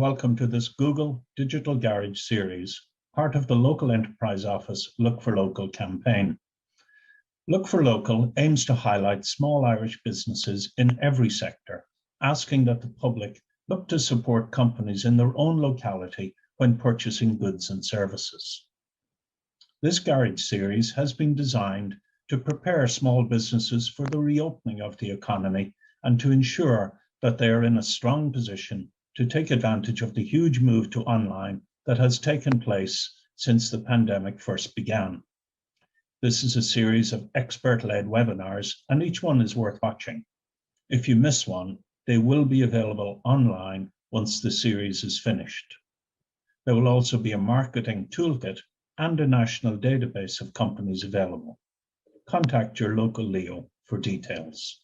welcome to this Google Digital Garage series, part of the Local Enterprise Office Look for Local campaign. Look for Local aims to highlight small Irish businesses in every sector, asking that the public look to support companies in their own locality when purchasing goods and services. This Garage series has been designed to prepare small businesses for the reopening of the economy and to ensure that they are in a strong position to take advantage of the huge move to online that has taken place since the pandemic first began. This is a series of expert-led webinars, and each one is worth watching. If you miss one, they will be available online once the series is finished. There will also be a marketing toolkit and a national database of companies available. Contact your local Leo for details.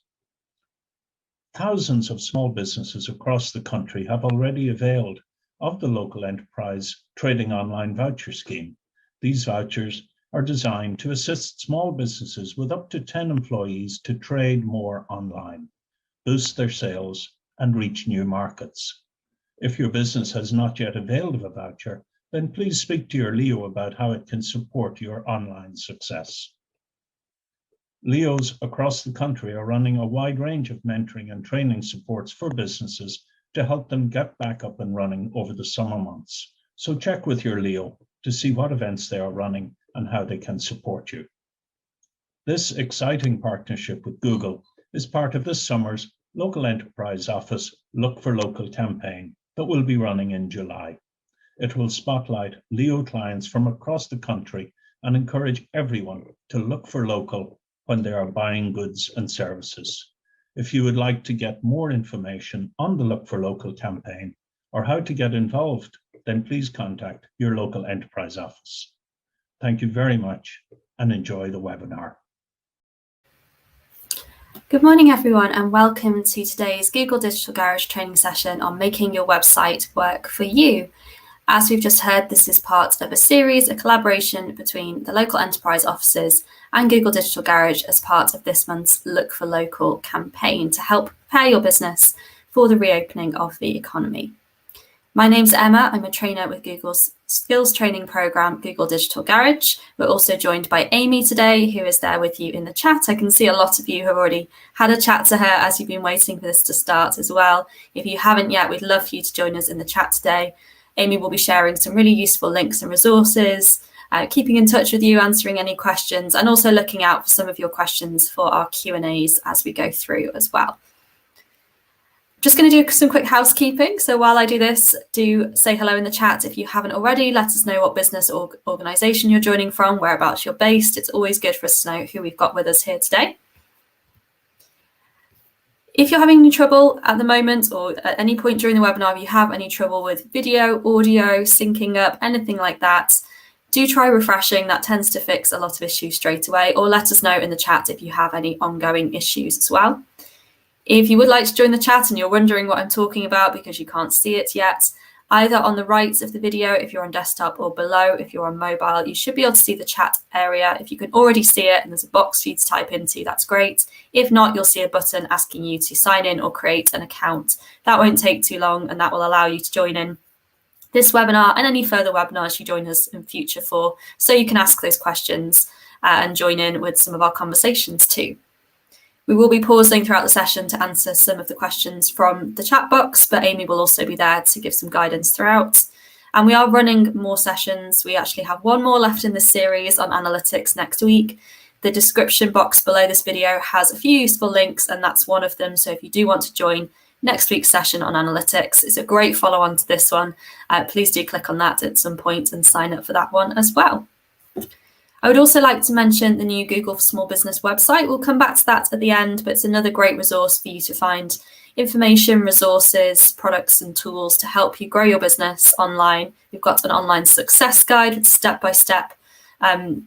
Thousands of small businesses across the country have already availed of the Local Enterprise Trading Online Voucher scheme. These vouchers are designed to assist small businesses with up to 10 employees to trade more online, boost their sales, and reach new markets. If your business has not yet availed of a voucher, then please speak to your Leo about how it can support your online success. Leos across the country are running a wide range of mentoring and training supports for businesses to help them get back up and running over the summer months. So check with your Leo to see what events they are running and how they can support you. This exciting partnership with Google is part of this summer's Local Enterprise Office Look for Local campaign that will be running in July. It will spotlight Leo clients from across the country and encourage everyone to look for local when they are buying goods and services. If you would like to get more information on the Look for Local campaign or how to get involved, then please contact your local enterprise office. Thank you very much and enjoy the webinar. Good morning, everyone, and welcome to today's Google Digital Garage training session on making your website work for you. As we've just heard, this is part of a series, a collaboration between the local enterprise offices and Google Digital Garage as part of this month's Look for Local campaign to help prepare your business for the reopening of the economy. My name's Emma. I'm a trainer with Google's skills training program, Google Digital Garage. We're also joined by Amy today, who is there with you in the chat. I can see a lot of you have already had a chat to her as you've been waiting for this to start as well. If you haven't yet, we'd love for you to join us in the chat today. Amy will be sharing some really useful links and resources, keeping in touch with you, answering any questions, and also looking out for some of your questions for our Q&As as we go through as well. Just going to do some quick housekeeping. So while I do this, do say hello in the chat if you haven't already. Let us know what business or organisation you're joining from, whereabouts you're based. It's always good for us to know who we've got with us here today. If you're having any trouble at the moment or at any point during the webinar, if you have any trouble with video, audio, syncing up, anything like that, do try refreshing. That tends to fix a lot of issues straight away, or let us know in the chat if you have any ongoing issues as well. If you would like to join the chat and you're wondering what I'm talking about because you can't see it yet, either on the right of the video if you're on desktop or below if you're on mobile, you should be able to see the chat area. If you can already see it and there's a box for you to type into, that's great. If not, you'll see a button asking you to sign in or create an account. That won't take too long and that will allow you to join in this webinar and any further webinars you join us in future for, so you can ask those questions and join in with some of our conversations too. We will be pausing throughout the session to answer some of the questions from the chat box, but Amy will also be there to give some guidance throughout. And we are running more sessions. We actually have one more left in this series on analytics next week. The description box below this video has a few useful links, and that's one of them. So if you do want to join next week's session on analytics, it's a great follow-on to this one. Please do click on that at some point and sign up for that one as well. I would also like to mention the new Google for Small Business website. We'll come back to that at the end, but it's another great resource for you to find information, resources, products and tools to help you grow your business online. We've got an online success guide with step-by-step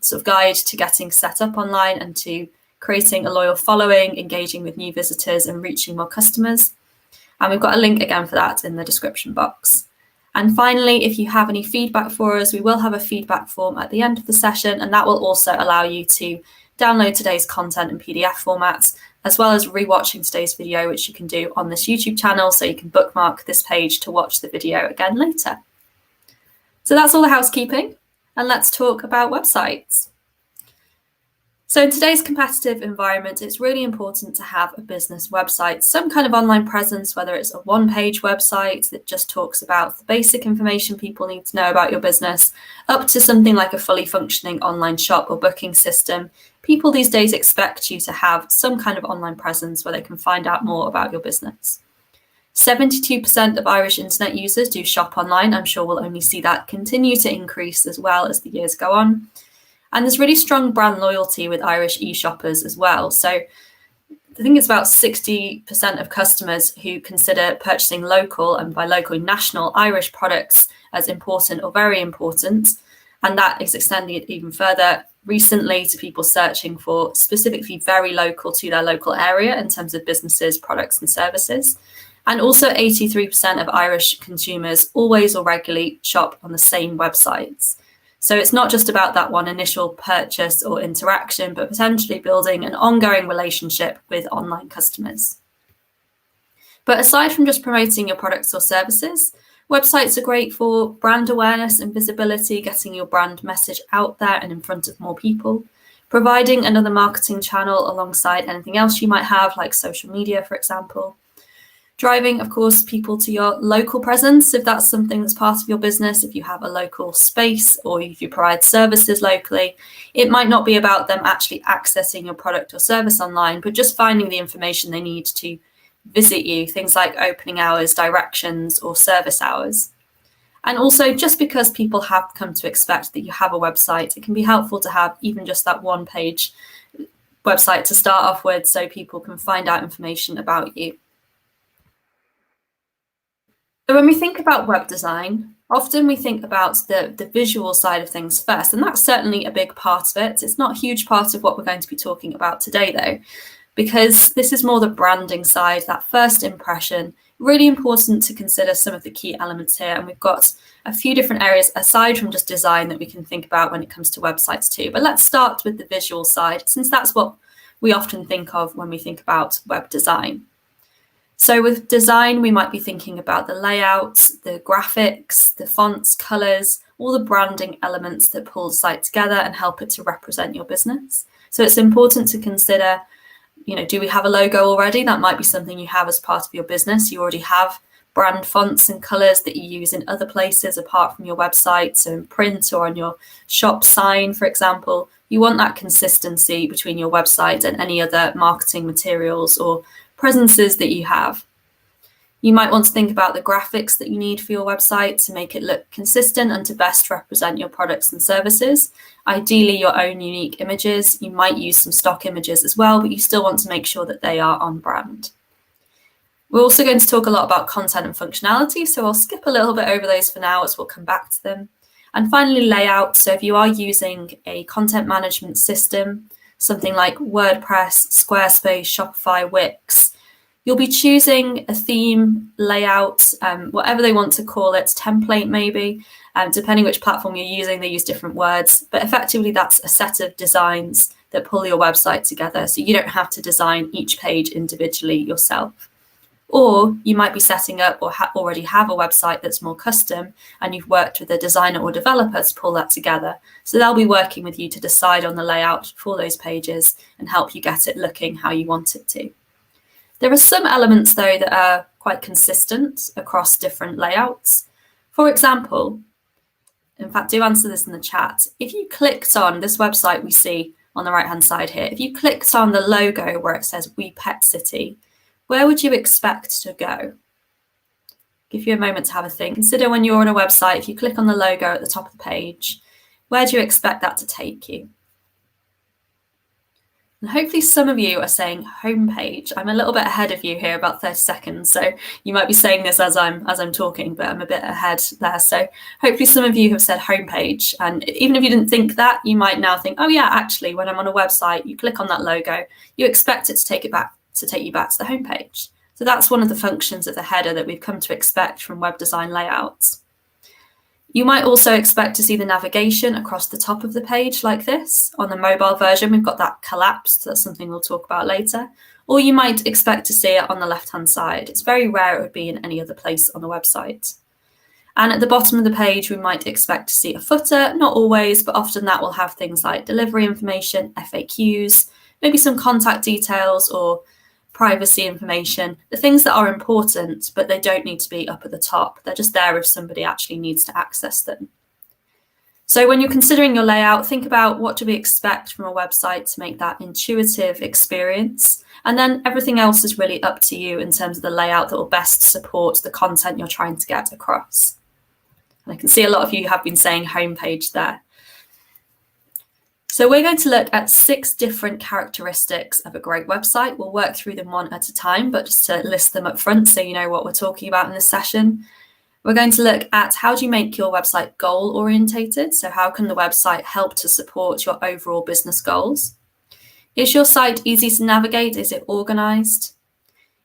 sort of guide to getting set up online and to creating a loyal following, engaging with new visitors and reaching more customers. And we've got a link again for that in the description box. And finally, if you have any feedback for us, we will have a feedback form at the end of the session, and that will also allow you to download today's content in PDF format as well as rewatching today's video, which you can do on this YouTube channel, so you can bookmark this page to watch the video again later. So that's all the housekeeping, and let's talk about websites. So in today's competitive environment, it's really important to have a business website, some kind of online presence, whether it's a one-page website that just talks about the basic information people need to know about your business, up to something like a fully functioning online shop or booking system. People these days expect you to have some kind of online presence where they can find out more about your business. 72% of Irish internet users do shop online. I'm sure we'll only see that continue to increase as well as the years go on. And there's really strong brand loyalty with Irish e-shoppers as well. So I think it's about 60% of customers who consider purchasing local, and by local, national Irish products as important or very important. And that is extending it even further recently to people searching for specifically very local to their local area in terms of businesses, products and services. And also 83% of Irish consumers always or regularly shop on the same websites. So it's not just about that one initial purchase or interaction, but potentially building an ongoing relationship with online customers. But aside from just promoting your products or services, websites are great for brand awareness and visibility, getting your brand message out there and in front of more people, providing another marketing channel alongside anything else you might have, like social media, for example. Driving, of course, people to your local presence, if that's something that's part of your business, if you have a local space or if you provide services locally. It might not be about them actually accessing your product or service online, but just finding the information they need to visit you, things like opening hours, directions, or service hours. And also, just because people have come to expect that you have a website, it can be helpful to have even just that one-page website to start off with so people can find out information about you. So when we think about web design, often we think about the visual side of things first, and that's certainly a big part of it. It's not a huge part of what we're going to be talking about today, though, because this is more the branding side, that first impression. Really important to consider some of the key elements here, and we've got a few different areas aside from just design that we can think about when it comes to websites too. But let's start with the visual side, since that's what we often think of when we think about web design. So with design, we might be thinking about the layout, the graphics, the fonts, colors, all the branding elements that pull the site together and help it to represent your business. So it's important to consider, do we have a logo already? That might be something you have as part of your business. You already have brand fonts and colors that you use in other places apart from your website, so in print or on your shop sign, for example. You want that consistency between your website and any other marketing materials or presences that you have. You might want to think about the graphics that you need for your website to make it look consistent and to best represent your products and services. Ideally, your own unique images. You might use some stock images as well, but you still want to make sure that they are on brand. We're also going to talk a lot about content and functionality, so I'll skip a little bit over those for now as we'll come back to them. And finally, layout. So if you are using a content management system, something like WordPress, Squarespace, Shopify, Wix, you'll be choosing a theme, layout, whatever they want to call it, template maybe, depending which platform you're using, they use different words, but effectively that's a set of designs that pull your website together, so you don't have to design each page individually yourself. Or you might be setting up or already have a website that's more custom and you've worked with a designer or developer to pull that together. So they'll be working with you to decide on the layout for those pages and help you get it looking how you want it to. There are some elements, though, that are quite consistent across different layouts. For example, in fact, do answer this in the chat. If you clicked on this website we see on the right-hand side here, if you clicked on the logo where it says We Pet City, where would you expect to go? Give you a moment to have a think. Consider when you're on a website, if you click on the logo at the top of the page, where do you expect that to take you? And hopefully some of you are saying homepage. I'm a little bit ahead of you here, about 30 seconds. So you might be saying this as I'm talking, but I'm a bit ahead there. So hopefully some of you have said homepage. And even if you didn't think that, you might now think, oh yeah, actually, when I'm on a website, you click on that logo, you expect it to take you back to the homepage. So that's one of the functions of the header that we've come to expect from web design layouts. You might also expect to see the navigation across the top of the page like this. On the mobile version, we've got that collapsed. That's something we'll talk about later. or you might expect to see it on the left-hand side. It's very rare it would be in any other place on the website. And at the bottom of the page, we might expect to see a footer, not always, but often that will have things like delivery information, FAQs, maybe some contact details or privacy information, the things that are important, but they don't need to be up at the top. They're just there if somebody actually needs to access them. So when you're considering your layout, think about what do we expect from a website to make that intuitive experience. And then everything else is really up to you in terms of the layout that will best support the content you're trying to get across. And I can see a lot of you have been saying homepage there. So we're going to look at 6 different characteristics of a great website. We'll work through them one at a time, but just to list them up front so you know what we're talking about in this session. We're going to look at how do you make your website goal-oriented? So how can the website help to support your overall business goals? Is your site easy to navigate? Is it organized?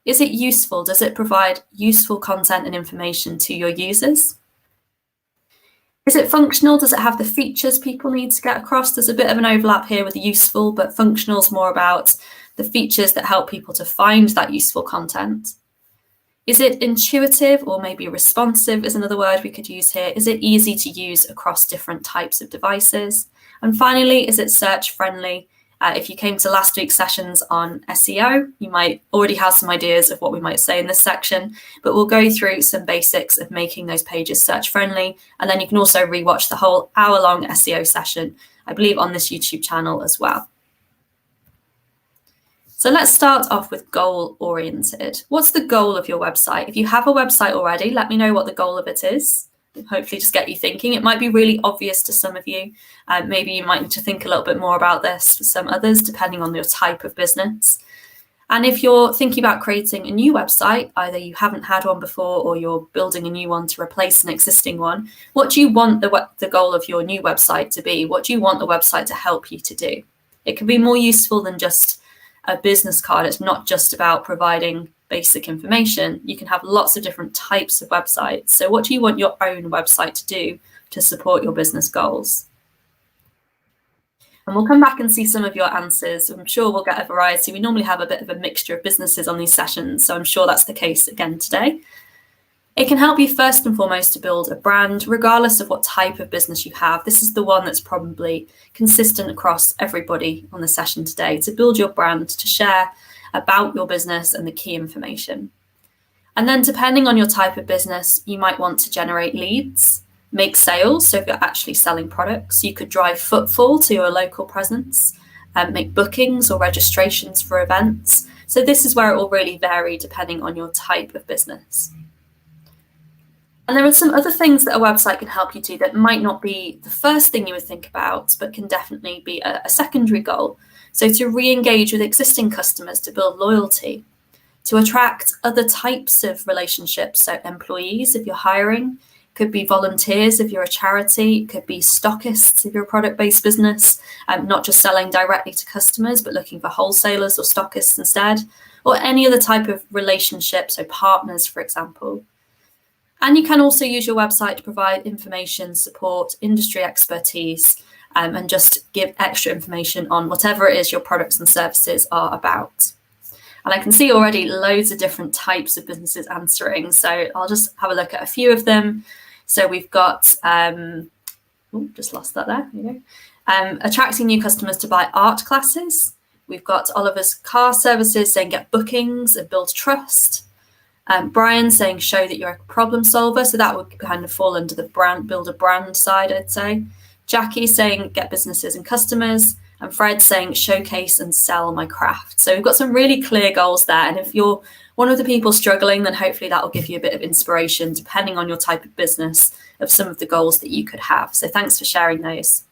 Is it useful? Does it provide useful content and information to your users? Is it functional? Does it have the features people need to get across? There's a bit of an overlap here with useful, but functional is more about the features that help people to find that useful content. Is it intuitive, or maybe responsive is another word we could use here? Is it easy to use across different types of devices? And finally, is it search friendly? If you came to last week's sessions on SEO, you might already have some ideas of what we might say in this section, but we'll go through some basics of making those pages search friendly. And then you can also rewatch the whole hour-long SEO session, I believe, on this YouTube channel as well. So let's start off with goal-oriented. What's the goal of your website? If you have a website already, let me know what the goal of it is. Hopefully just get you thinking. It might be really obvious to some of you. Maybe you might need to think a little bit more about this for some others, depending on your type of business. And if you're thinking about creating a new website, either you haven't had one before or you're building a new one to replace an existing one, what do you want the goal of your new website to be? What do you want the website to help you to do? It can be more useful than just a business card. It's not just about providing basic information. You can have lots of different types of websites. So what do you want your own website to do to support your business goals? And we'll come back and see some of your answers. I'm sure we'll get a variety. We normally have a bit of a mixture of businesses on these sessions, so I'm sure that's the case again today. It can help you first and foremost to build a brand, regardless of what type of business you have. This is the one that's probably consistent across everybody on the session today, to build your brand, to share about your business and the key information. And then depending on your type of business, you might want to generate leads, make sales. So if you're actually selling products, you could drive footfall to your local presence, make bookings or registrations for events. So this is where it will really vary depending on your type of business. And there are some other things that a website can help you do that might not be the first thing you would think about, but can definitely be a secondary goal. So to re-engage with existing customers to build loyalty, to attract other types of relationships, so employees if you're hiring, could be volunteers if you're a charity, could be stockists if you're a product-based business, not just selling directly to customers, but looking for wholesalers or stockists instead, or any other type of relationship, so partners, for example. And you can also use your website to provide information, support, industry expertise, and just give extra information on whatever it is your products and services are about. And I can see already loads of different types of businesses answering. So I'll just have a look at a few of them. So we've got, just lost that there. There you go. Attracting new customers to buy art classes. We've got Oliver's Car Services saying get bookings and build trust. Brian saying show that you're a problem solver. So that would kind of fall under the brand, build a brand side, I'd say. Jackie saying get businesses and customers, and Fred saying showcase and sell my craft. So we've got some really clear goals there. And if you're one of the people struggling, then hopefully that will give you a bit of inspiration, depending on your type of business, of some of the goals that you could have. So thanks for sharing those.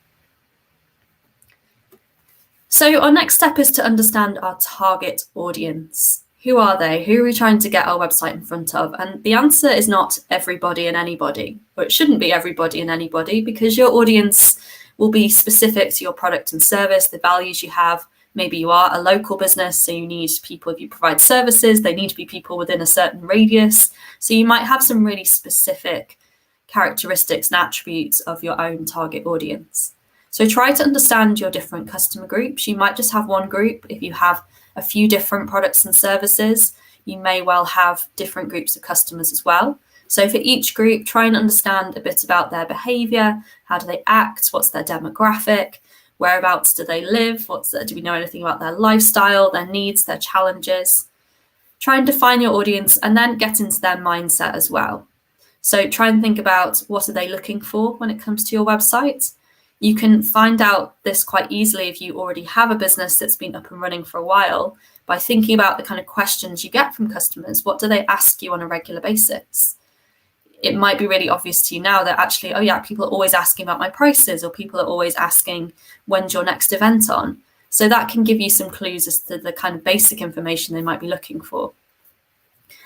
So our next step is to understand our target audience. Who are they? Who are we trying to get our website in front of? And the answer is not everybody and anybody, or it shouldn't be everybody and anybody, because your audience will be specific to your product and service, the values you have. Maybe you are a local business, so you need people, if you provide services, they need to be people within a certain radius. So you might have some really specific characteristics and attributes of your own target audience. So try to understand your different customer groups. You might just have one group if you have a few different products and services, you may well have different groups of customers as well. So for each group, try and understand a bit about their behavior. How do they act? What's their demographic? Whereabouts do they live? Do we know anything about their lifestyle, their needs, their challenges? Try and define your audience and then get into their mindset as well. So try and think about what are they looking for when it comes to your website. You can find out this quite easily if you already have a business that's been up and running for a while by thinking about the kind of questions you get from customers. What do they ask you on a regular basis? It might be really obvious to you now that actually, oh yeah, people are always asking about my prices, or people are always asking, when's your next event on? So that can give you some clues as to the kind of basic information they might be looking for.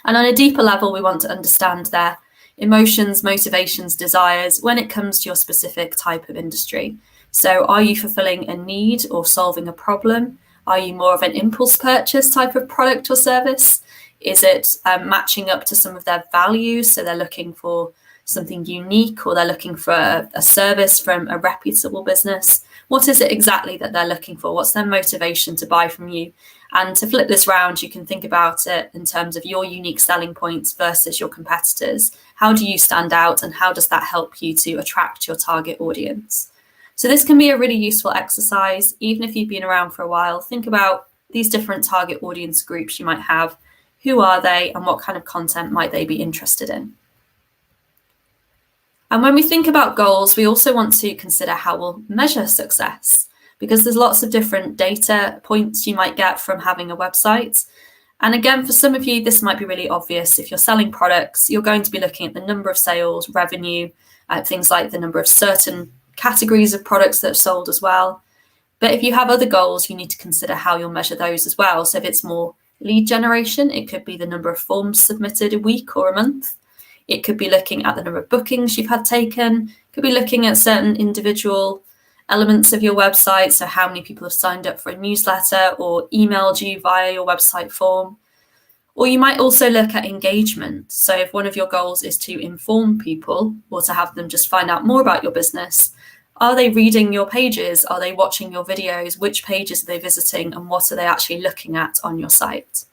And on a deeper level, we want to understand their emotions, motivations, desires when it comes to your specific type of industry. So are you fulfilling a need or solving a problem? Are you more of an impulse purchase type of product or service? Is it matching up to some of their values? So they're looking for something unique, or they're looking for a service from a reputable business. What is it exactly that they're looking for? What's their motivation to buy from you? And to flip this round, you can think about it in terms of your unique selling points versus your competitors. How do you stand out, and how does that help you to attract your target audience? So this can be a really useful exercise. Even if you've been around for a while, think about these different target audience groups you might have. Who are they, and what kind of content might they be interested in? And when we think about goals, we also want to consider how we'll measure success, because there's lots of different data points you might get from having a website. And again, for some of you, this might be really obvious. If you're selling products, you're going to be looking at the number of sales, revenue, things like the number of certain categories of products that are sold as well. But if you have other goals, you need to consider how you'll measure those as well. So if it's more lead generation, it could be the number of forms submitted a week or a month. It could be looking at the number of bookings you've had taken. It could be looking at certain individual elements of your website. So how many people have signed up for a newsletter or emailed you via your website form. Or you might also look at engagement. So if one of your goals is to inform people or to have them just find out more about your business, are they reading your pages? Are they watching your videos? Which pages are they visiting, and what are they actually looking at on your site?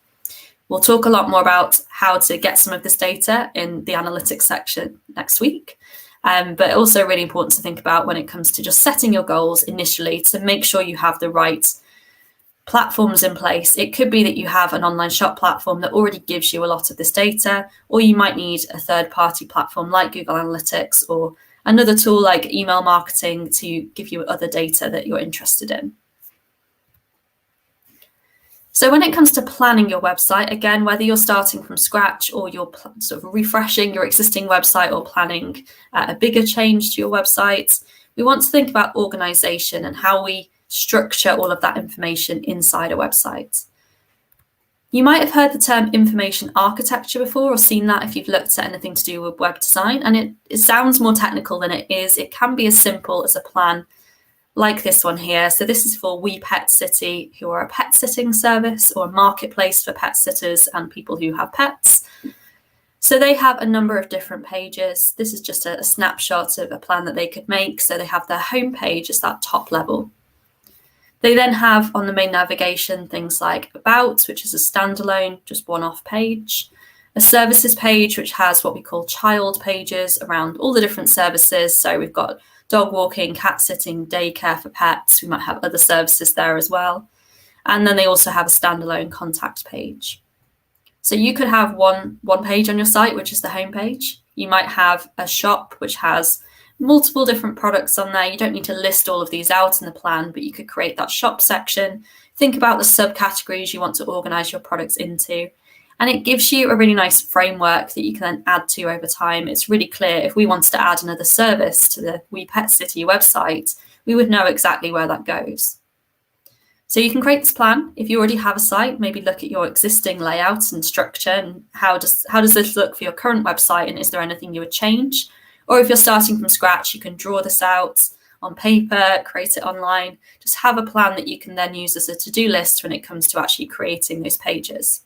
We'll talk a lot more about how to get some of this data in the analytics section next week. But also really important to think about when it comes to just setting your goals initially, to make sure you have the right platforms in place. It could be that you have an online shop platform that already gives you a lot of this data, or you might need a third-party platform like Google Analytics or another tool like email marketing to give you other data that you're interested in. So when it comes to planning your website, again, whether you're starting from scratch or you're sort of refreshing your existing website or planning a bigger change to your website, we want to think about organization and how we structure all of that information inside a website. You might have heard the term information architecture before, or seen that if you've looked at anything to do with web design, and it sounds more technical than it is. It can be as simple as a plan like this one here. So this is for We Pet City, who are a pet sitting service or a marketplace for pet sitters and people who have pets. So they have a number of different pages. This is just a snapshot of a plan that they could make. So they have their home page as that top level. They then have on the main navigation things like About, which is a standalone, just one-off page, a services page, which has what we call child pages around all the different services. So we've got dog walking, cat sitting, daycare for pets. We might have other services there as well. And then they also have a standalone contact page. So you could have one page on your site, which is the home page. You might have a shop, which has multiple different products on there. You don't need to list all of these out in the plan, but you could create that shop section. Think about the subcategories you want to organize your products into. And it gives you a really nice framework that you can then add to over time. It's really clear if we wanted to add another service to the We Pet City website, we would know exactly where that goes. So you can create this plan. If you already have a site, maybe look at your existing layout and structure and how does this look for your current website, and is there anything you would change? Or if you're starting from scratch, you can draw this out on paper, create it online, just have a plan that you can then use as a to-do list when it comes to actually creating those pages.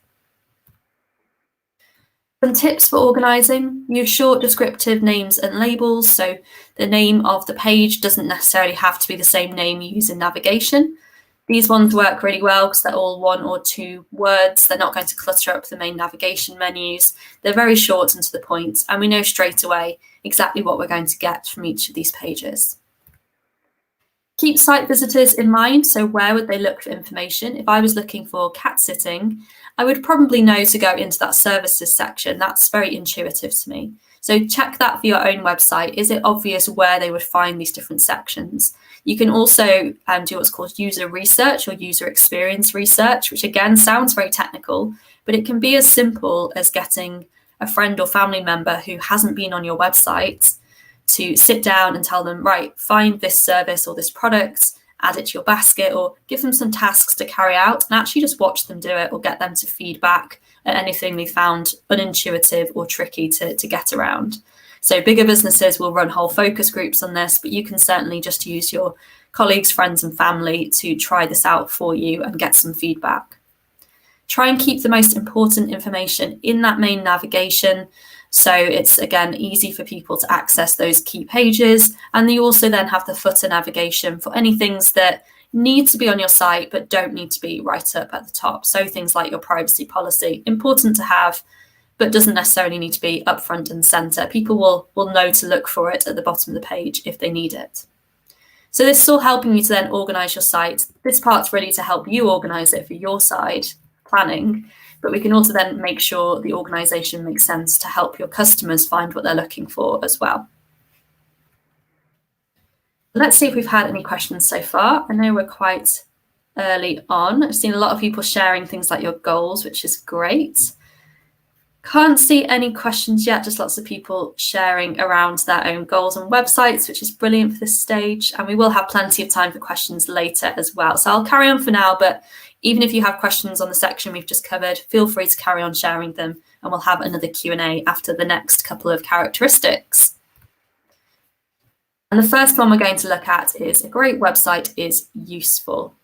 Some tips for organizing: use short descriptive names and labels. So the name of the page doesn't necessarily have to be the same name you use in navigation. These ones work really well because they're all 1 or 2 words. They're not going to clutter up the main navigation menus. They're very short and to the point, and we know straight away exactly what we're going to get from each of these pages. Keep site visitors in mind. So where would they look for information? If I was looking for cat sitting, I would probably know to go into that services section. That's very intuitive to me. So check that for your own website. Is it obvious where they would find these different sections? You can also do what's called user research or user experience research, which again sounds very technical, but it can be as simple as getting a friend or family member who hasn't been on your website to sit down and tell them, right, find this service or this product, add it to your basket, or give them some tasks to carry out and actually just watch them do it or get them to feedback at anything they found unintuitive or tricky to get around. So bigger businesses will run whole focus groups on this, but you can certainly just use your colleagues, friends, and family to try this out for you and get some feedback. Try and keep the most important information in that main navigation. So it's, again, easy for people to access those key pages. And you also then have the footer navigation for any things that need to be on your site, but don't need to be right up at the top. So things like your privacy policy, important to have, but doesn't necessarily need to be up front and center. People will know to look for it at the bottom of the page if they need it. So this is all helping you to then organize your site. This part's really to help you organize it for your side, planning, but we can also then make sure the organization makes sense to help your customers find what they're looking for as well. Let's see if we've had any questions so far. I know we're quite early on. I've seen a lot of people sharing things like your goals, which is great. Can't see any questions yet, just lots of people sharing around their own goals and websites, which is brilliant for this stage. And we will have plenty of time for questions later as well. So I'll carry on for now, but even if you have questions on the section we've just covered, feel free to carry on sharing them, and we'll have another Q&A after the next couple of characteristics. And the first one we're going to look at is a great website is useful.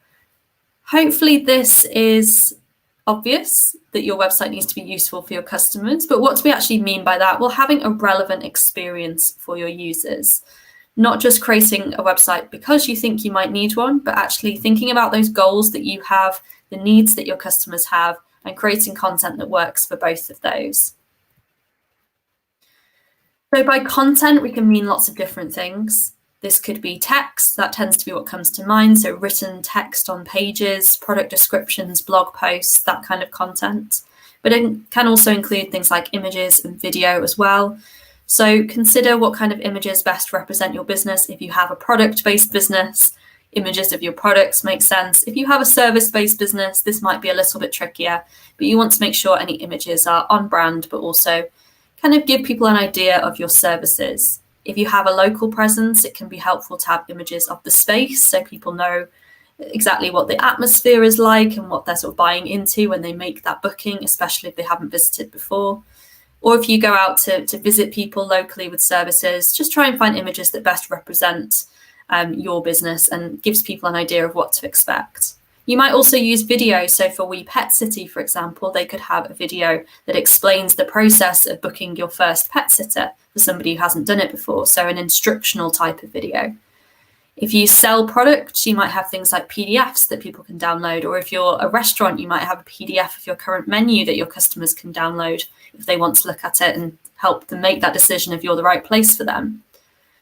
Hopefully this is obvious that your website needs to be useful for your customers, but what do we actually mean by that? Well, having a relevant experience for your users, not just creating a website because you think you might need one, but actually thinking about those goals that you have, the needs that your customers have, and creating content that works for both of those. So by content, we can mean lots of different things. This could be text, that tends to be what comes to mind. So written text on pages, product descriptions, blog posts, that kind of content. But it can also include things like images and video as well. So consider what kind of images best represent your business. If you have a product-based business, images of your products make sense. If you have a service-based business, this might be a little bit trickier, but you want to make sure any images are on brand, but also kind of give people an idea of your services. If you have a local presence, it can be helpful to have images of the space so people know exactly what the atmosphere is like and what they're sort of buying into when they make that booking, especially if they haven't visited before. Or if you go out to visit people locally with services, just try and find images that best represent your business and gives people an idea of what to expect. You might also use video. So for We Pet City, for example, they could have a video that explains the process of booking your first pet sitter for somebody who hasn't done it before. So an instructional type of video. If you sell products, you might have things like PDFs that people can download. Or if you're a restaurant, you might have a PDF of your current menu that your customers can download if they want to look at it and help them make that decision if you're the right place for them.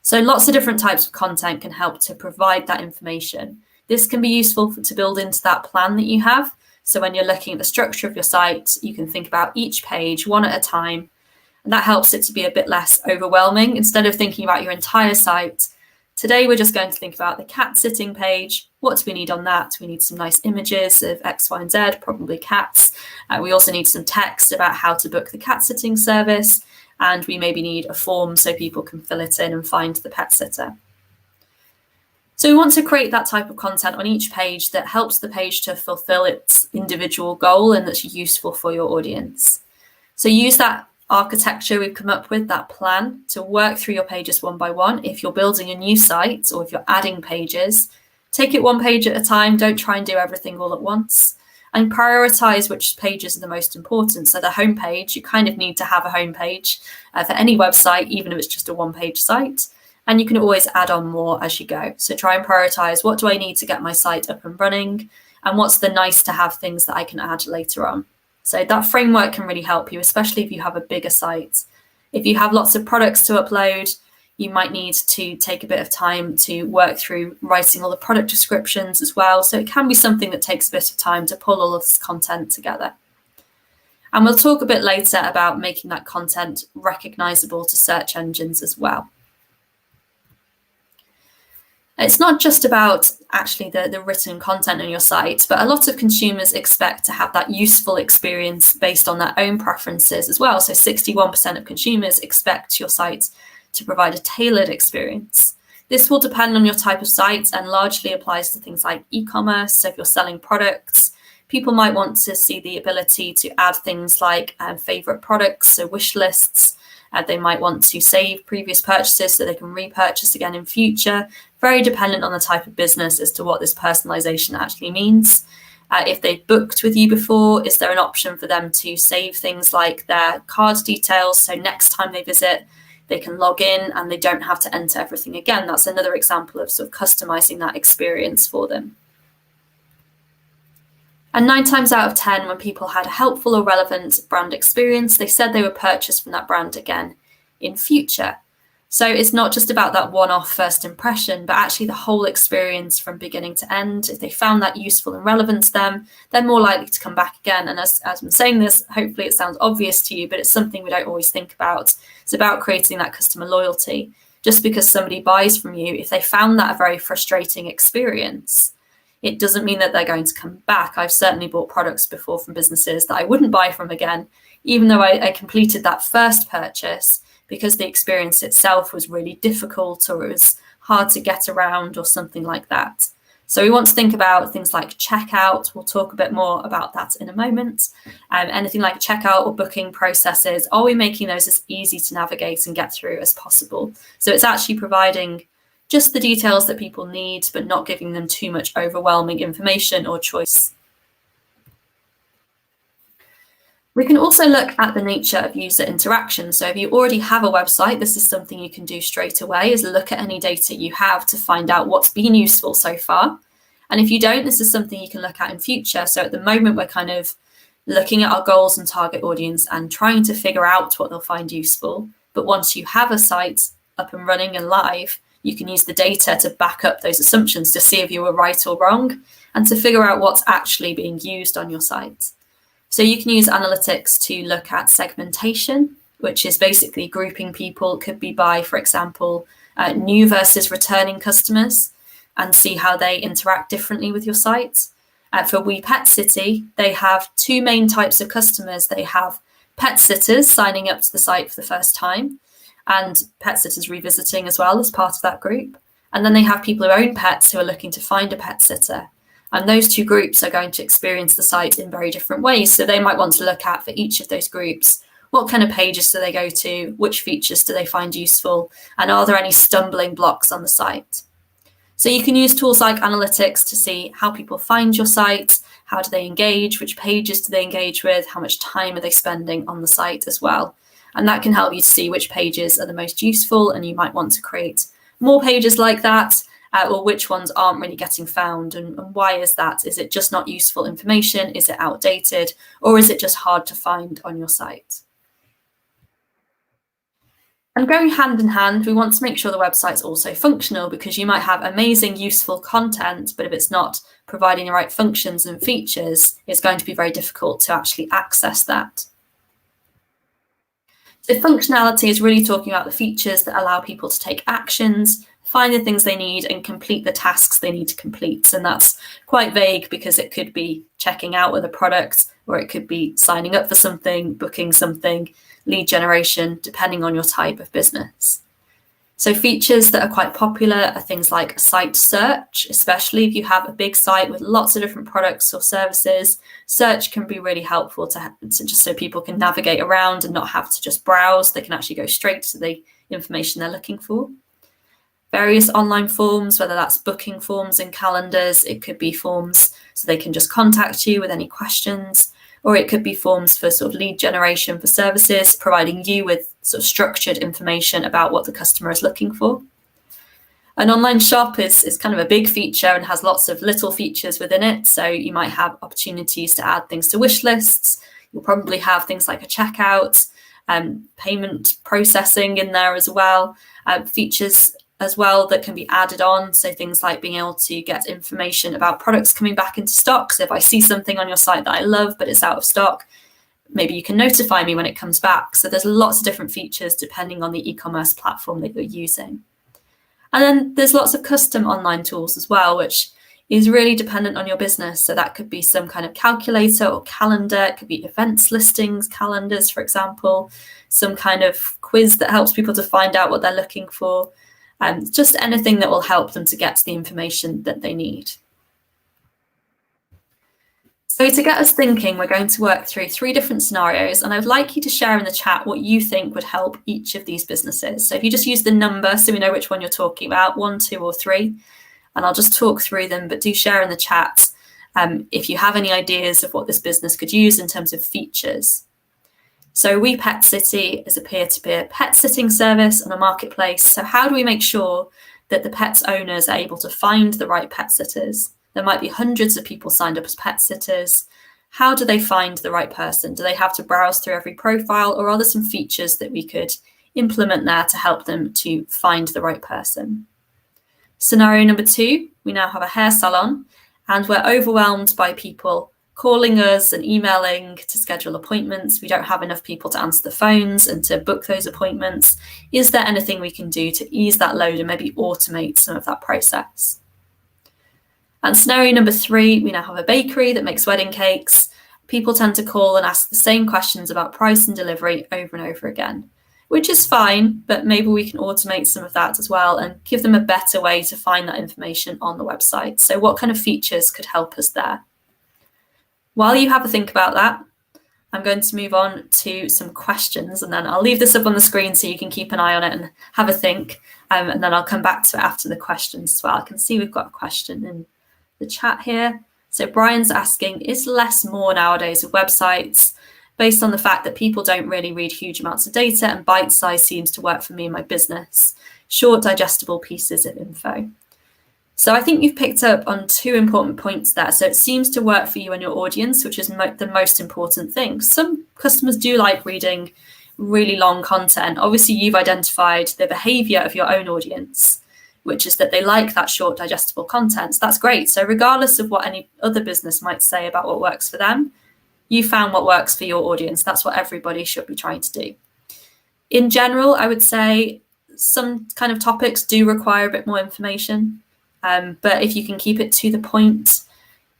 So lots of different types of content can help to provide that information. This can be useful to build into that plan that you have. So when you're looking at the structure of your site, you can think about each page one at a time. And that helps it to be a bit less overwhelming. Instead of thinking about your entire site, today we're just going to think about the cat sitting page. What do we need on that? We need some nice images of X, Y, and Z, probably cats. We also need some text about how to book the cat sitting service. And we maybe need a form so people can fill it in and find the pet sitter. So we want to create that type of content on each page that helps the page to fulfill its individual goal and that's useful for your audience. So use that architecture we've come up with, that plan, to work through your pages one by one. If you're building a new site or if you're adding pages, take it one page at a time. Don't try and do everything all at once. And prioritize which pages are the most important. So the homepage, you kind of need to have a homepage for any website, even if it's just a one-page site. And you can always add on more as you go. So try and prioritize, what do I need to get my site up and running? And what's the nice to have things that I can add later on? So that framework can really help you, especially if you have a bigger site. If you have lots of products to upload, you might need to take a bit of time to work through writing all the product descriptions as well. So it can be something that takes a bit of time to pull all of this content together. And we'll talk a bit later about making that content recognizable to search engines as well. It's not just about actually the written content on your site, but a lot of consumers expect to have that useful experience based on their own preferences as well. So 61% of consumers expect your site to provide a tailored experience. This will depend on your type of site and largely applies to things like e-commerce. So if you're selling products, people might want to see the ability to add things like favorite products, so wish lists. They might want to save previous purchases so they can repurchase again in future. Very dependent on the type of business as to what this personalization actually means. If they've booked with you before, is there an option for them to save things like their card details? So next time they visit, they can log in and they don't have to enter everything again. That's another example of sort of customizing that experience for them. And 9 times out of 10, when people had a helpful or relevant brand experience, they said they would purchase from that brand again in future. So it's not just about that one-off first impression, but actually the whole experience from beginning to end. If they found that useful and relevant to them, they're more likely to come back again. And as I'm saying this, hopefully it sounds obvious to you, but it's something we don't always think about. It's about creating that customer loyalty. Just because somebody buys from you, if they found that a very frustrating experience, it doesn't mean that they're going to come back. I've certainly bought products before from businesses that I wouldn't buy from again, even though I completed that first purchase, because the experience itself was really difficult or it was hard to get around or something like that. So we want to think about things like checkout. We'll talk a bit more about that in a moment. Anything like checkout or booking processes, are we making those as easy to navigate and get through as possible? So it's actually providing just the details that people need, but not giving them too much overwhelming information or choice. We can also look at the nature of user interaction. So if you already have a website, this is something you can do straight away, is look at any data you have to find out what's been useful so far. And if you don't, this is something you can look at in future. So at the moment, we're kind of looking at our goals and target audience and trying to figure out what they'll find useful. But once you have a site up and running and live, you can use the data to back up those assumptions to see if you were right or wrong and to figure out what's actually being used on your site. So you can use analytics to look at segmentation, which is basically grouping people. It could be by, for example, new versus returning customers, and see how they interact differently with your site. For We Pet City, they have 2 main types of customers. They have pet sitters signing up to the site for the first time, and pet sitters revisiting as well as part of that group. And then they have people who own pets who are looking to find a pet sitter. And those 2 groups are going to experience the site in very different ways. So they might want to look at, for each of those groups, what kind of pages do they go to, which features do they find useful, and are there any stumbling blocks on the site? So you can use tools like analytics to see how people find your site, how do they engage, which pages do they engage with, how much time are they spending on the site as well. And that can help you to see which pages are the most useful, and you might want to create more pages like that, or which ones aren't really getting found, and why is that? Is it just not useful information? Is it outdated? Or is it just hard to find on your site? And going hand in hand, we want to make sure the website's also functional, because you might have amazing, useful content, but if it's not providing the right functions and features, it's going to be very difficult to actually access that. So functionality is really talking about the features that allow people to take actions, find the things they need, and complete the tasks they need to complete. And that's quite vague, because it could be checking out with a product, or it could be signing up for something, booking something, lead generation, depending on your type of business. So features that are quite popular are things like site search, especially if you have a big site with lots of different products or services. Search can be really helpful to just so people can navigate around and not have to just browse. They can actually go straight to the information they're looking for. Various online forms, whether that's booking forms and calendars, it could be forms so they can just contact you with any questions, or it could be forms for sort of lead generation for services, providing you with sort of structured information about what the customer is looking for. An online shop is kind of a big feature and has lots of little features within it. So you might have opportunities to add things to wish lists. You'll probably have things like a checkout, payment processing in there as well, features as well that can be added on. So things like being able to get information about products coming back into stock. So if I see something on your site that I love, but it's out of stock, maybe you can notify me when it comes back. So there's lots of different features depending on the e-commerce platform that you're using. And then there's lots of custom online tools as well, which is really dependent on your business. So that could be some kind of calculator or calendar. It could be events listings, calendars, for example, some kind of quiz that helps people to find out what they're looking for, just anything that will help them to get to the information that they need. So to get us thinking, we're going to work through 3 different scenarios, and I'd like you to share in the chat what you think would help each of these businesses. So if you just use the number so we know which one you're talking about, 1, 2, or 3, and I'll just talk through them, but do share in the chat if you have any ideas of what this business could use in terms of features. So We Pet City is a peer-to-peer pet sitting service on a marketplace. So how do we make sure that the pet's owners are able to find the right pet sitters? There might be hundreds of people signed up as pet sitters. How do they find the right person? Do they have to browse through every profile, or are there some features that we could implement there to help them to find the right person? Scenario number 2, we now have a hair salon and we're overwhelmed by people calling us and emailing to schedule appointments. We don't have enough people to answer the phones and to book those appointments. Is there anything we can do to ease that load and maybe automate some of that process? And scenario number 3, we now have a bakery that makes wedding cakes. People tend to call and ask the same questions about price and delivery over and over again, which is fine, but maybe we can automate some of that as well and give them a better way to find that information on the website. So what kind of features could help us there? While you have a think about that, I'm going to move on to some questions, and then I'll leave this up on the screen so you can keep an eye on it and have a think, and then I'll come back to it after the questions as well. I can see we've got a question in the chat here. So Brian's asking, is less more nowadays with websites, based on the fact that people don't really read huge amounts of data and bite size seems to work for me and my business? Short, digestible pieces of info. So I think you've picked up on 2 important points there. So it seems to work for you and your audience, which is the most important thing. Some customers do like reading really long content. Obviously, you've identified the behavior of your own audience, which is that they like that short, digestible content. So that's great. So regardless of what any other business might say about what works for them, you found what works for your audience. That's what everybody should be trying to do. In general, I would say some kind of topics do require a bit more information, but if you can keep it to the point,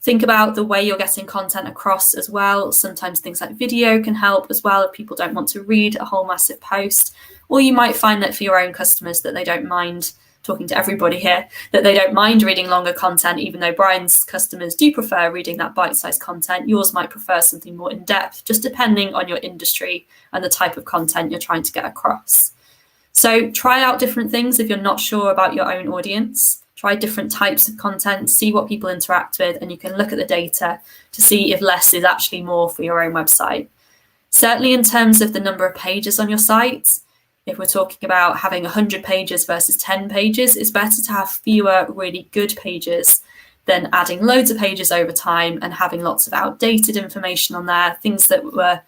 think about the way you're getting content across as well. Sometimes things like video can help as well if people don't want to read a whole massive post, or you might find that for your own customers that they don't mind, talking to everybody here, that they don't mind reading longer content, even though Brian's customers do prefer reading that bite-sized content. Yours might prefer something more in-depth, just depending on your industry and the type of content you're trying to get across. So try out different things if you're not sure about your own audience. Try different types of content, see what people interact with, and you can look at the data to see if less is actually more for your own website. Certainly in terms of the number of pages on your site, if we're talking about having 100 pages versus 10 pages, it's better to have fewer really good pages than adding loads of pages over time and having lots of outdated information on there, things that were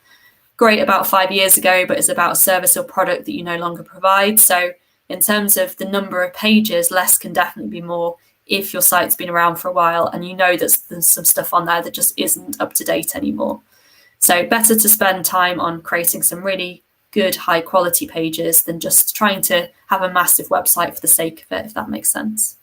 great about 5 years ago, but is about a service or product that you no longer provide. So in terms of the number of pages, less can definitely be more if your site's been around for a while and you know that there's some stuff on there that just isn't up to date anymore. So better to spend time on creating some really good high quality pages than just trying to have a massive website for the sake of it, if that makes sense.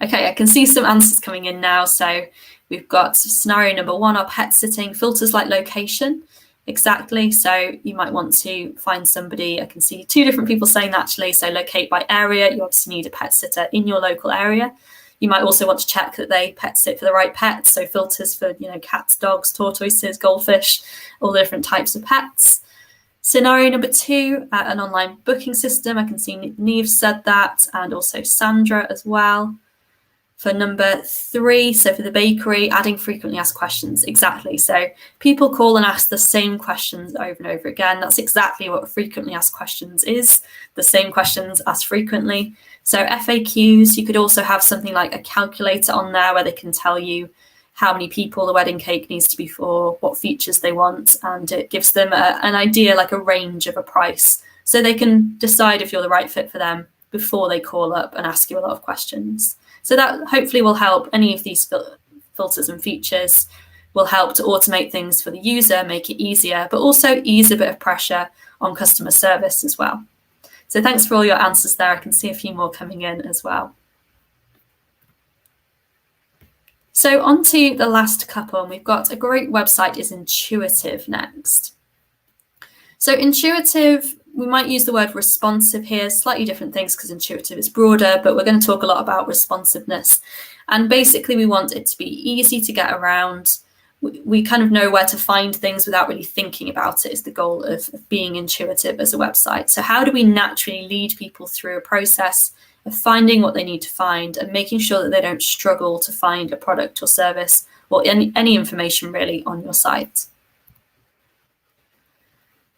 Okay, I can see some answers coming in now. So we've got scenario number 1, our pet sitting, filters like location. Exactly. So you might want to find somebody. I can see 2 different people saying that actually. So locate by area. You obviously need a pet sitter in your local area. You might also want to check that they pet sit for the right pets. So filters for, cats, dogs, tortoises, goldfish, all the different types of pets. Scenario number 2, an online booking system. I can see Neve said that, and also Sandra as well. For number 3, so for the bakery, adding frequently asked questions. Exactly. So people call and ask the same questions over and over again. That's exactly what frequently asked questions is, the same questions asked frequently. So FAQs, you could also have something like a calculator on there where they can tell you how many people the wedding cake needs to be for, what features they want, and it gives them an idea, like a range of a price, so they can decide if you're the right fit for them before they call up and ask you a lot of questions. So that hopefully will help. Any of these filters and features will help to automate things for the user, make it easier, but also ease a bit of pressure on customer service as well. So thanks for all your answers there. I can see a few more coming in as well. So on to the last couple, and we've got a great website is Intuitive next. So Intuitive, we might use the word responsive here, slightly different things because Intuitive is broader, but we're going to talk a lot about responsiveness. And basically we want it to be easy to get around. We kind of know where to find things without really thinking about it is the goal of being intuitive as a website. So how do we naturally lead people through a process of finding what they need to find and making sure that they don't struggle to find a product or service or any information really on your site?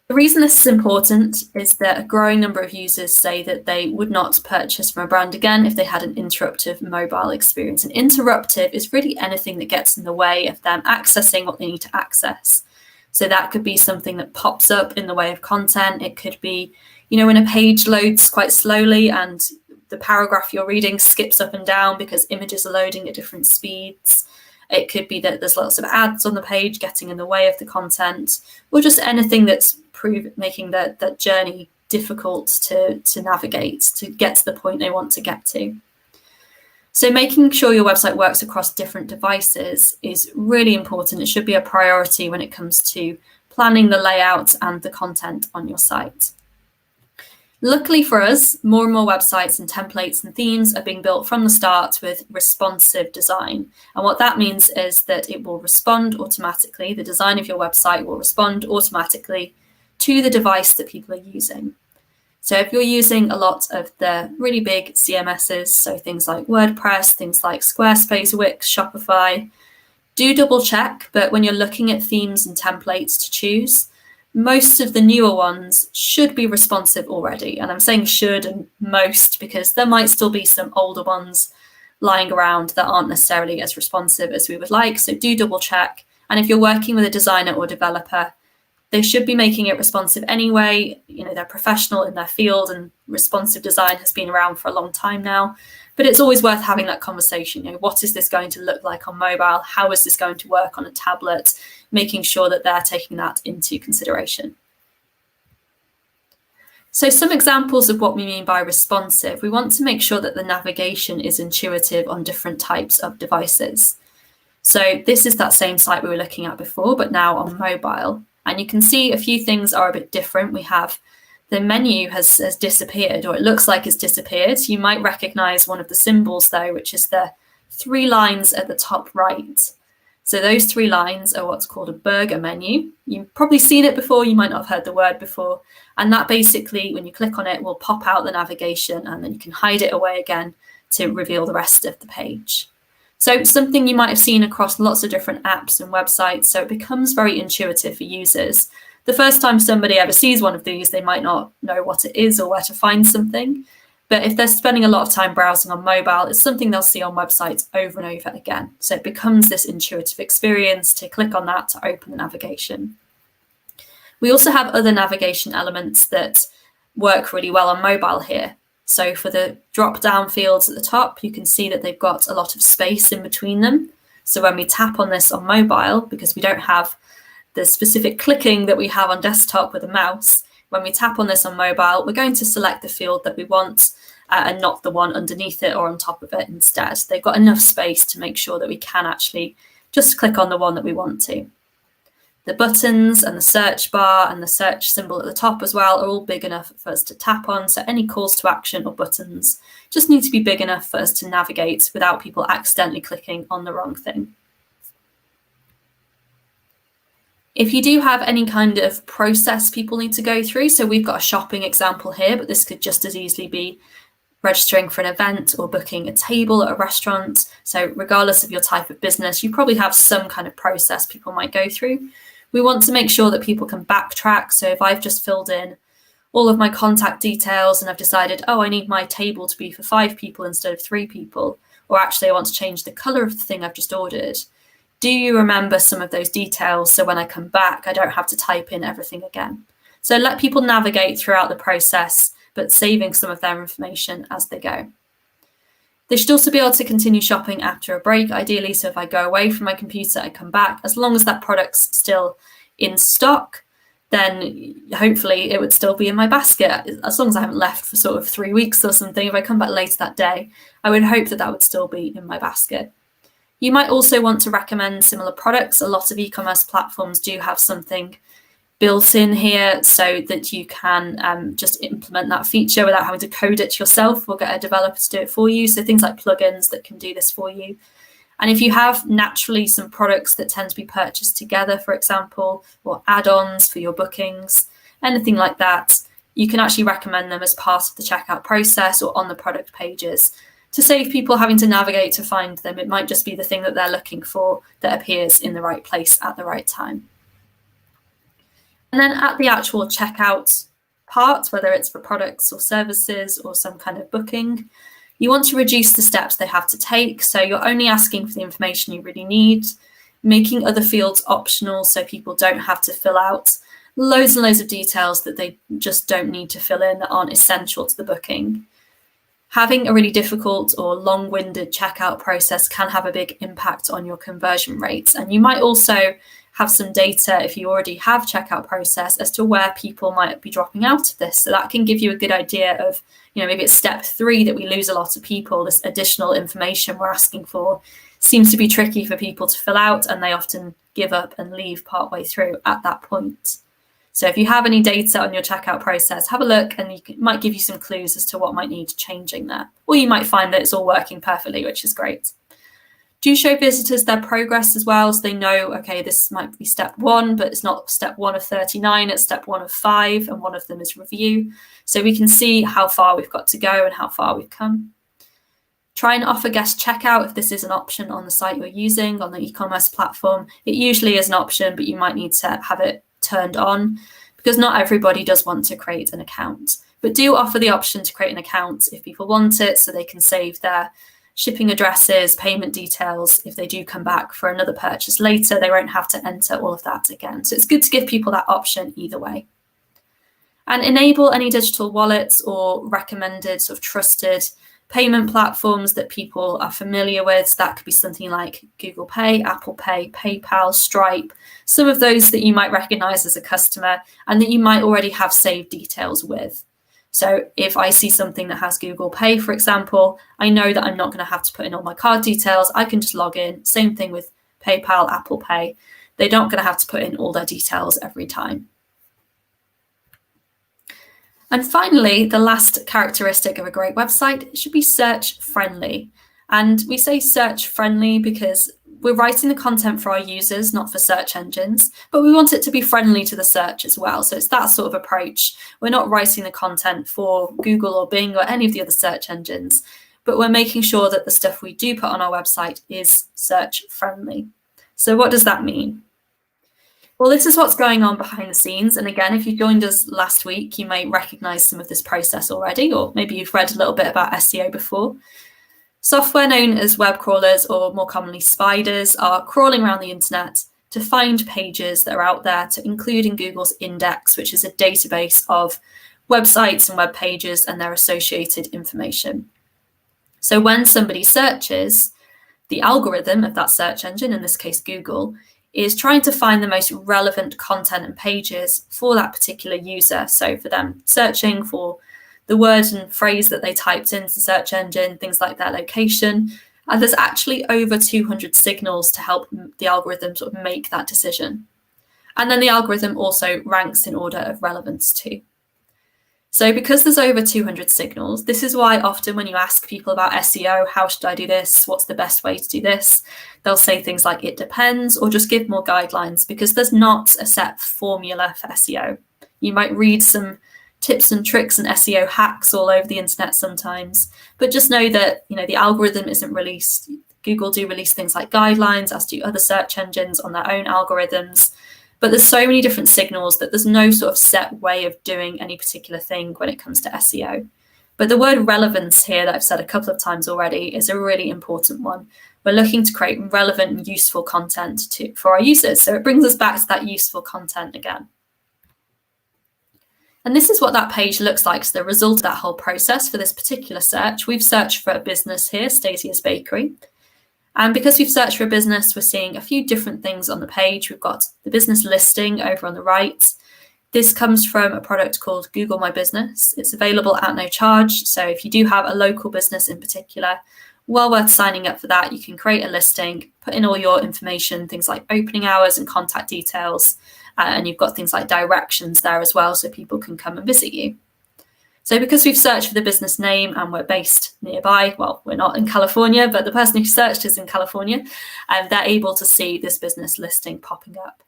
The reason this is important is that a growing number of users say that they would not purchase from a brand again if they had an interruptive mobile experience. And interruptive is really anything that gets in the way of them accessing what they need to access. So that could be something that pops up in the way of content. It could be, when a page loads quite slowly and the paragraph you're reading skips up and down because images are loading at different speeds. It could be that there's lots of ads on the page getting in the way of the content, or just anything that's making that journey difficult to navigate, to get to the point they want to get to. So making sure your website works across different devices is really important. It should be a priority when it comes to planning the layout and the content on your site. Luckily for us, more and more websites and templates and themes are being built from the start with responsive design. And what that means is that it will respond automatically. The design of your website will respond automatically to the device that people are using. So if you're using a lot of the really big CMSs, so things like WordPress, things like Squarespace, Wix, Shopify, do double check. But when you're looking at themes and templates to choose, most of the newer ones should be responsive already. And I'm saying should and most because there might still be some older ones lying around that aren't necessarily as responsive as we would like. So do double check. And if you're working with a designer or developer, they should be making it responsive anyway. They're professional in their field and responsive design has been around for a long time now. But it's always worth having that conversation. What is this going to look like on mobile? How is this going to work on a tablet? Making sure that they're taking that into consideration. So some examples of what we mean by responsive. We want to make sure that the navigation is intuitive on different types of devices. So this is that same site we were looking at before, but now on mobile. And you can see a few things are a bit different. We have the menu has disappeared, or it looks like it's disappeared. You might recognize one of the symbols though, which is the 3 lines at the top right. So those 3 lines are what's called a burger menu. You've probably seen it before, you might not have heard the word before. And that basically, when you click on it, will pop out the navigation and then you can hide it away again to reveal the rest of the page. So something you might have seen across lots of different apps and websites. So it becomes very intuitive for users. The first time somebody ever sees one of these, they might not know what it is or where to find something. But if they're spending a lot of time browsing on mobile, it's something they'll see on websites over and over again. So it becomes this intuitive experience to click on that to open the navigation. We also have other navigation elements that work really well on mobile here. So for the drop-down fields at the top, you can see that they've got a lot of space in between them. So when we tap on this on mobile, because we don't have the specific clicking that we have on desktop with a mouse, when we tap on this on mobile, we're going to select the field that we want and not the one underneath it or on top of it instead. They've got enough space to make sure that we can actually just click on the one that we want to. The buttons and the search bar and the search symbol at the top as well are all big enough for us to tap on. So any calls to action or buttons just need to be big enough for us to navigate without people accidentally clicking on the wrong thing. If you do have any kind of process people need to go through, so we've got a shopping example here, but this could just as easily be registering for an event or booking a table at a restaurant. So regardless of your type of business, you probably have some kind of process people might go through. We want to make sure that people can backtrack. So if I've just filled in all of my contact details and I've decided, oh, I need my table to be for 5 people instead of 3 people, or actually I want to change the color of the thing I've just ordered, do you remember some of those details so when I come back, I don't have to type in everything again? So let people navigate throughout the process, but saving some of their information as they go. They should also be able to continue shopping after a break, ideally. So if I go away from my computer, I come back, as long as that product's still in stock, then hopefully it would still be in my basket. As long as I haven't left for sort of 3 weeks or something, if I come back later that day, I would hope that that would still be in my basket. You might also want to recommend similar products. A lot of e-commerce platforms do have something built in here so that you can just implement that feature without having to code it yourself or get a developer to do it for you. So things like plugins that can do this for you. And if you have naturally some products that tend to be purchased together, for example, or add-ons for your bookings, anything like that, you can actually recommend them as part of the checkout process or on the product pages to save people having to navigate to find them. It might just be the thing that they're looking for that appears in the right place at the right time. And then at the actual checkout part, whether it's for products or services or some kind of booking, you want to reduce the steps they have to take. So you're only asking for the information you really need, making other fields optional so people don't have to fill out loads and loads of details that they just don't need to fill in that aren't essential to the booking. Having a really difficult or long-winded checkout process can have a big impact on your conversion rates. And you might also have some data, if you already have checkout process, as to where people might be dropping out of this. So that can give you a good idea of, maybe it's step 3 that we lose a lot of people. This additional information we're asking for seems to be tricky for people to fill out, and they often give up and leave partway through at that point. So if you have any data on your checkout process, have a look, and it might give you some clues as to what might need changing there. Or you might find that it's all working perfectly, which is great. Do show visitors their progress as well, so they know, okay, this might be step 1, but it's not step 1 of 39, it's step 1 of 5, and one of them is review. So we can see how far we've got to go and how far we've come. Try and offer guest checkout if this is an option on the site you're using, on the e-commerce platform. It usually is an option, but you might need to have it turned on because not everybody does want to create an account. But do offer the option to create an account if people want it, so they can save their shipping addresses, payment details. If they do come back for another purchase later, they won't have to enter all of that again. So it's good to give people that option either way. And enable any digital wallets or recommended sort of trusted payment platforms that people are familiar with. So that could be something like Google Pay, Apple Pay, PayPal, Stripe, some of those that you might recognize as a customer and that you might already have saved details with. So if I see something that has Google Pay, for example, I know that I'm not going to have to put in all my card details. I can just log in. Same thing with PayPal, Apple Pay. They're not going to have to put in all their details every time. And finally, the last characteristic of a great website should be search friendly. And we say search friendly because we're writing the content for our users, not for search engines, but we want it to be friendly to the search as well. So it's that sort of approach. We're not writing the content for Google or Bing or any of the other search engines, but we're making sure that the stuff we do put on our website is search friendly. So what does that mean? Well, this is what's going on behind the scenes. And again, if you joined us last week, you may recognize some of this process already, or maybe you've read a little bit about SEO before. Software known as web crawlers, or more commonly spiders, are crawling around the internet to find pages that are out there to include in Google's index, which is a database of websites and web pages and their associated information. So when somebody searches, the algorithm of that search engine, in this case Google, is trying to find the most relevant content and pages for that particular user. So for them searching for the word and phrase that they typed into the search engine, things like their location. And there's actually over 200 signals to help the algorithm sort of make that decision. And then the algorithm also ranks in order of relevance too. So because there's over 200 signals, this is why often when you ask people about SEO, how should I do this? What's the best way to do this? They'll say things like it depends, or just give more guidelines, because there's not a set formula for SEO. You might read some tips and tricks and SEO hacks all over the internet sometimes, but just know that, the algorithm isn't released. Google do release things like guidelines, as do other search engines on their own algorithms. But there's so many different signals that there's no sort of set way of doing any particular thing when it comes to SEO. But the word relevance here that I've said a couple of times already is a really important one. We're looking to create relevant and useful content for our users. So it brings us back to that useful content again. And this is what that page looks like. So the result of that whole process for this particular search, we've searched for a business here, Stacey's Bakery. And because we've searched for a business, we're seeing a few different things on the page. We've got the business listing over on the right. This comes from a product called Google My Business. It's available at no charge. So if you do have a local business in particular, well worth signing up for that. You can create a listing, put in all your information, things like opening hours and contact details. And you've got things like directions there as well, so people can come and visit you. So because we've searched for the business name and we're based nearby, well, we're not in California, but the person who searched is in California, and they're able to see this business listing popping up.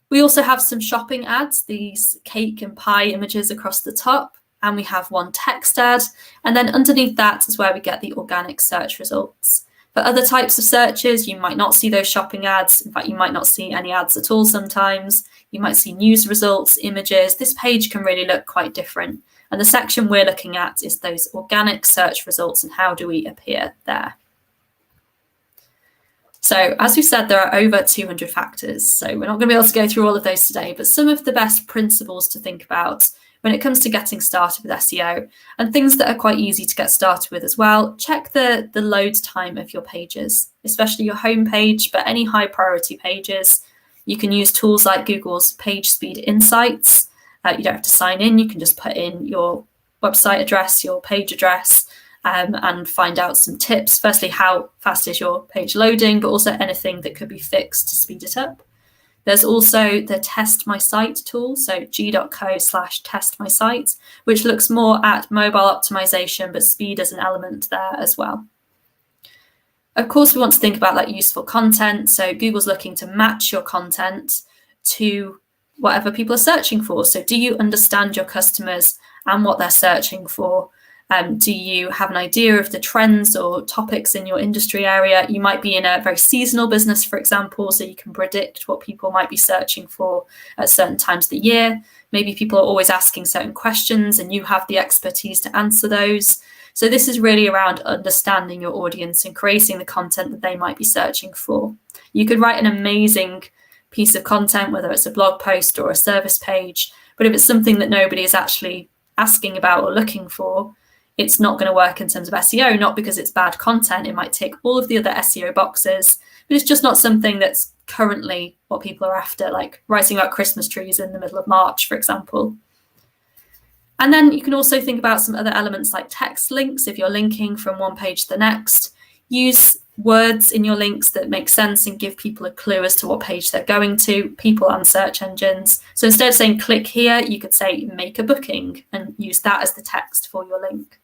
We also have some shopping ads, these cake and pie images across the top, and we have one text ad, and then underneath that is where we get the organic search results. For other types of searches, you might not see those shopping ads. In fact, you might not see any ads at all sometimes. You might see news results, images. This page can really look quite different. And the section we're looking at is those organic search results and how do we appear there. So as we said, there are over 200 factors. So we're not going to be able to go through all of those today, but some of the best principles to think about when it comes to getting started with SEO, and things that are quite easy to get started with as well. Check the load time of your pages, especially your home page, but any high priority pages. You can use tools like Google's Page Speed Insights. You don't have to sign in. You can just put in your website address, your page address, and find out some tips. Firstly, how fast is your page loading, but also anything that could be fixed to speed it up. There's also the Test My Site tool, so g.co/test my site, which looks more at mobile optimization, but speed as an element there as well. Of course, we want to think about that useful content. So Google's looking to match your content to whatever people are searching for. So do you understand your customers and what they're searching for? Do you have an idea of the trends or topics in your industry area? You might be in a very seasonal business, for example, so you can predict what people might be searching for at certain times of the year. Maybe people are always asking certain questions and you have the expertise to answer those. So this is really around understanding your audience and creating the content that they might be searching for. You could write an amazing piece of content, whether it's a blog post or a service page, but if it's something that nobody is actually asking about or looking for, it's not going to work in terms of SEO, not because it's bad content. It might tick all of the other SEO boxes, but it's just not something that's currently what people are after, like writing about Christmas trees in the middle of March, for example. And then you can also think about some other elements like text links. If you're linking from one page to the next, use words in your links that make sense and give people a clue as to what page they're going to, people and search engines. So instead of saying click here, you could say make a booking and use that as the text for your link.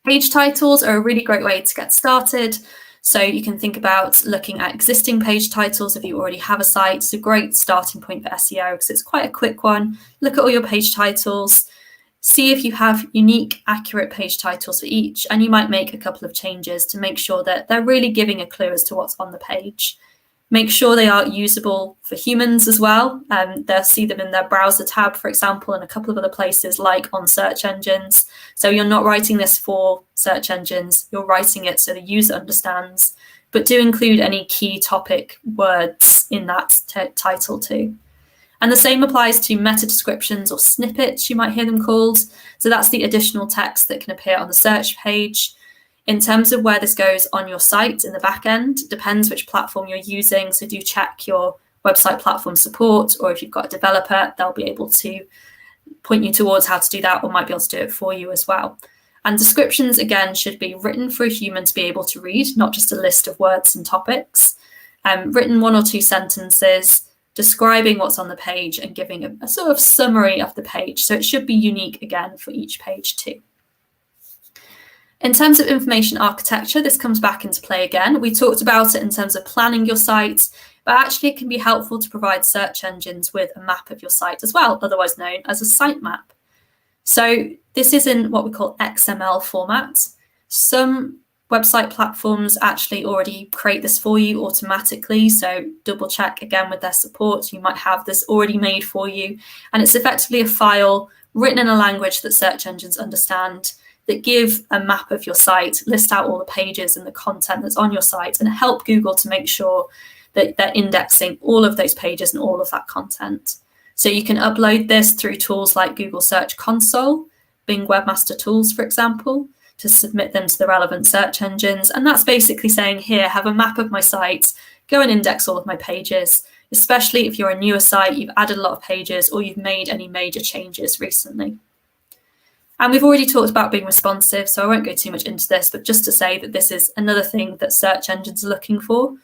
Page titles are a really great way to get started. So you can think about looking at existing page titles if you already have a site. It's a great starting point for SEO because it's quite a quick one. Look at all your page titles, see if you have unique, accurate page titles for each, and you might make a couple of changes to make sure that they're really giving a clue as to what's on the page. Make sure they are usable for humans as well. They'll see them in their browser tab, for example, and a couple of other places like on search engines. So you're not writing this for search engines, you're writing it so the user understands, but do include any key topic words in that title too. And the same applies to meta descriptions or snippets, you might hear them called. So that's the additional text that can appear on the search page. In terms of where this goes on your site in the back end, depends which platform you're using. So do check your website platform support, or if you've got a developer, they'll be able to point you towards how to do that or might be able to do it for you as well. And descriptions, again, should be written for a human to be able to read, not just a list of words and topics. Written 1 or 2 sentences, describing what's on the page and giving a sort of summary of the page. So it should be unique again for each page too. In terms of information architecture, this comes back into play again. We talked about it in terms of planning your site, but actually it can be helpful to provide search engines with a map of your site as well, otherwise known as a sitemap. So this is in what we call XML format. Some website platforms actually already create this for you automatically, so double check again with their support. You might have this already made for you, and it's effectively a file written in a language that search engines understand that give a map of your site, list out all the pages and the content that's on your site, and help Google to make sure that they're indexing all of those pages and all of that content. So you can upload this through tools like Google Search Console, Bing Webmaster Tools, for example, to submit them to the relevant search engines. And that's basically saying, here, have a map of my site, go and index all of my pages, especially if you're a newer site, you've added a lot of pages, or you've made any major changes recently. And we've already talked about being responsive, so I won't go too much into this, but just to say that this is another thing that search engines are looking for.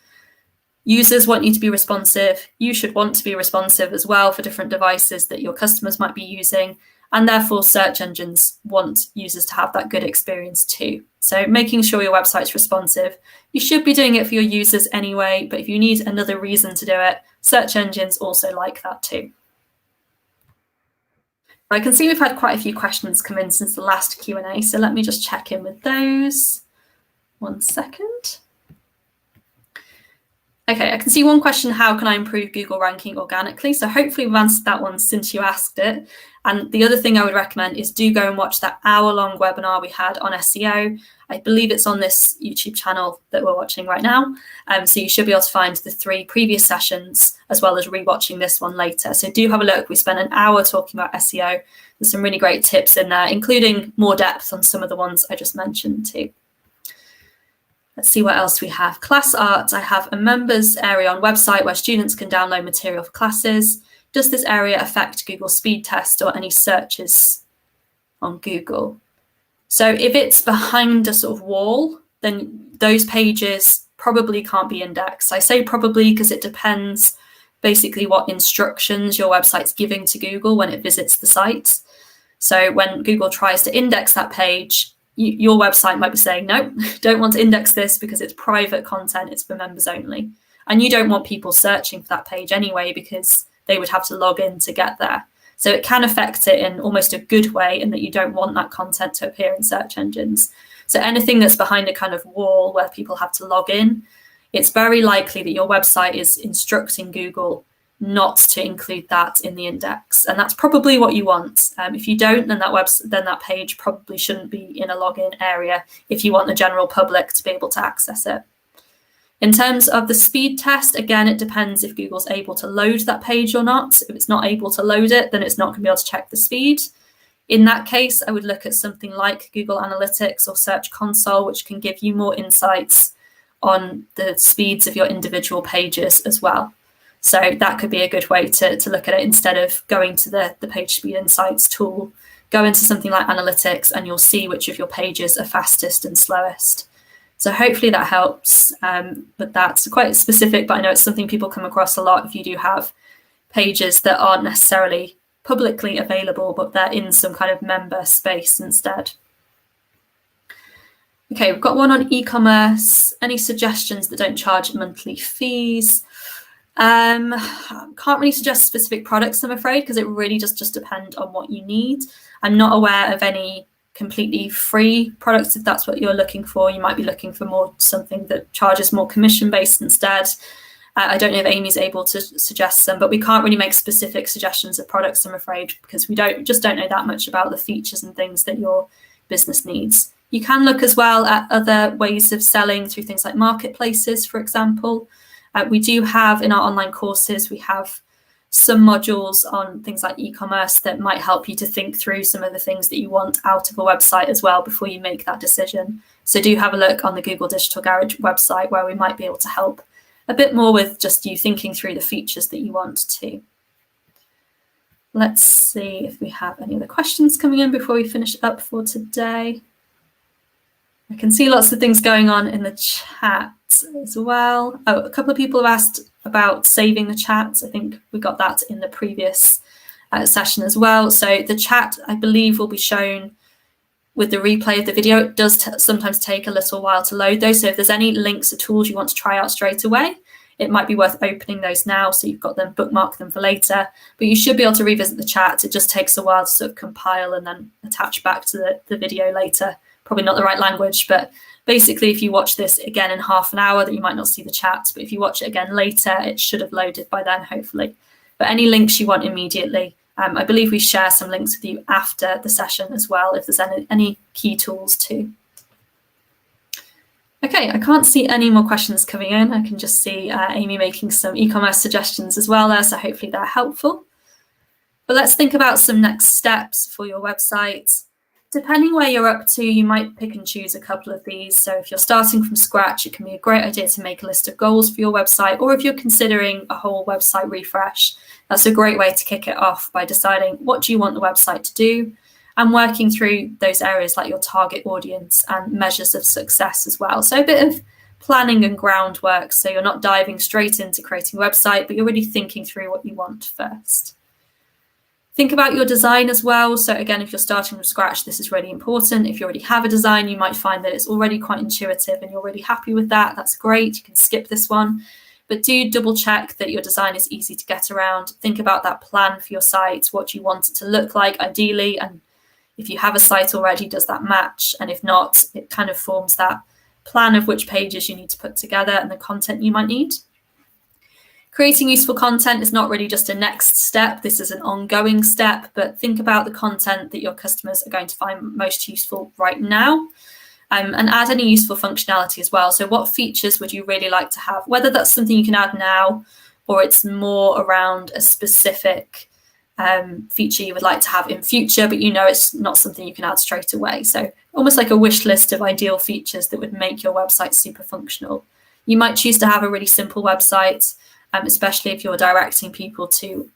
Users want you to be responsive. You should want to be responsive as well for different devices that your customers might be using. And therefore, search engines want users to have that good experience too. So making sure your website's responsive. You should be doing it for your users anyway, but if you need another reason to do it, search engines also like that too. I can see we've had quite a few questions come in since the last Q&A, so let me just check in with those. 1 second. Okay, I can see one question, how can I improve Google ranking organically? So hopefully we've answered that one since you asked it. And the other thing I would recommend is do go and watch that hour-long webinar we had on SEO. I believe it's on this YouTube channel that we're watching right now. So you should be able to find the 3 previous sessions as well as rewatching this one later. So do have a look. We spent an hour talking about SEO. There's some really great tips in there, including more depth on some of the ones I just mentioned too. Let's see what else we have. Class art. I have a members area on website where students can download material for classes. Does this area affect Google speed test or any searches on Google? So if it's behind a sort of wall, then those pages probably can't be indexed. I say probably because it depends basically what instructions your website's giving to Google when it visits the site. So when Google tries to index that page, your website might be saying, no, don't want to index this because it's private content, it's for members only. And you don't want people searching for that page anyway because they would have to log in to get there. So it can affect it in almost a good way in that you don't want that content to appear in search engines. So anything that's behind a kind of wall where people have to log in, it's very likely that your website is instructing Google not to include that in the index. And that's probably what you want. If you don't, then that page probably shouldn't be in a login area if you want the general public to be able to access it. In terms of the speed test, again, it depends if Google's able to load that page or not. If it's not able to load it, then it's not going to be able to check the speed. In that case, I would look at something like Google Analytics or Search Console, which can give you more insights on the speeds of your individual pages as well. So that could be a good way to look at it instead of going to the Page Speed Insights tool. Go into something like Analytics and you'll see which of your pages are fastest and slowest. So hopefully that helps, but that's quite specific, but I know it's something people come across a lot if you do have pages that aren't necessarily publicly available, but they're in some kind of member space instead. Okay, we've got one on e-commerce. Any suggestions that don't charge monthly fees? Can't really suggest specific products, I'm afraid, because it really does just depend on what you need. I'm not aware of any completely free products. If that's what you're looking for, you might be looking for more something that charges more commission-based instead. I don't know if Amy's able to suggest some, but we can't really make specific suggestions of products, I'm afraid, because we don't know that much about the features and things that your business needs. You can look as well at other ways of selling through things like marketplaces, for example. We do have in our online courses, we have some modules on things like e-commerce that might help you to think through some of the things that you want out of a website as well before you make that decision. So do have a look on the Google Digital Garage website where we might be able to help a bit more with just you thinking through the features that you want to. Let's see if we have any other questions coming in before we finish up for today. I can see lots of things going on in the chat as well. Oh, a couple of people have asked about saving the chat. I think we got that in the previous session as well. So the chat, I believe, will be shown with the replay of the video. It does sometimes take a little while to load those. So if there's any links or tools you want to try out straight away, it might be worth opening those now so you've got them, bookmark them for later, but you should be able to revisit the chat. It just takes a while to sort of compile and then attach back to the video later. Probably not the right language, but basically if you watch this again in half an hour, that you might not see the chat, but if you watch it again later, it should have loaded by then, hopefully. But any links you want immediately, I believe we share some links with you after the session as well, if there's any key tools too. Okay, I can't see any more questions coming in. I can just see Amy making some e-commerce suggestions as well there, so hopefully they're helpful. But let's think about some next steps for your website. Depending where you're up to, you might pick and choose a couple of these. So if you're starting from scratch, it can be a great idea to make a list of goals for your website, or if you're considering a whole website refresh, that's a great way to kick it off by deciding what do you want the website to do, and working through those areas like your target audience and measures of success as well. So a bit of planning and groundwork, so you're not diving straight into creating a website, but you're really thinking through what you want first. Think about your design as well. So again, if you're starting from scratch, this is really important. If you already have a design, you might find that it's already quite intuitive and you're really happy with that. That's great. You can skip this one. But do double check that your design is easy to get around. Think about that plan for your site, what you want it to look like ideally, and if you have a site already, does that match? And if not, it kind of forms that plan of which pages you need to put together and the content you might need. Creating useful content is not really just a next step. This is an ongoing step, but think about the content that your customers are going to find most useful right now, and add any useful functionality as well. So what features would you really like to have? Whether that's something you can add now, or it's more around a specific feature you would like to have in future, but you know it's not something you can add straight away. So almost like a wish list of ideal features that would make your website super functional. You might choose to have a really simple website, especially if you're directing people to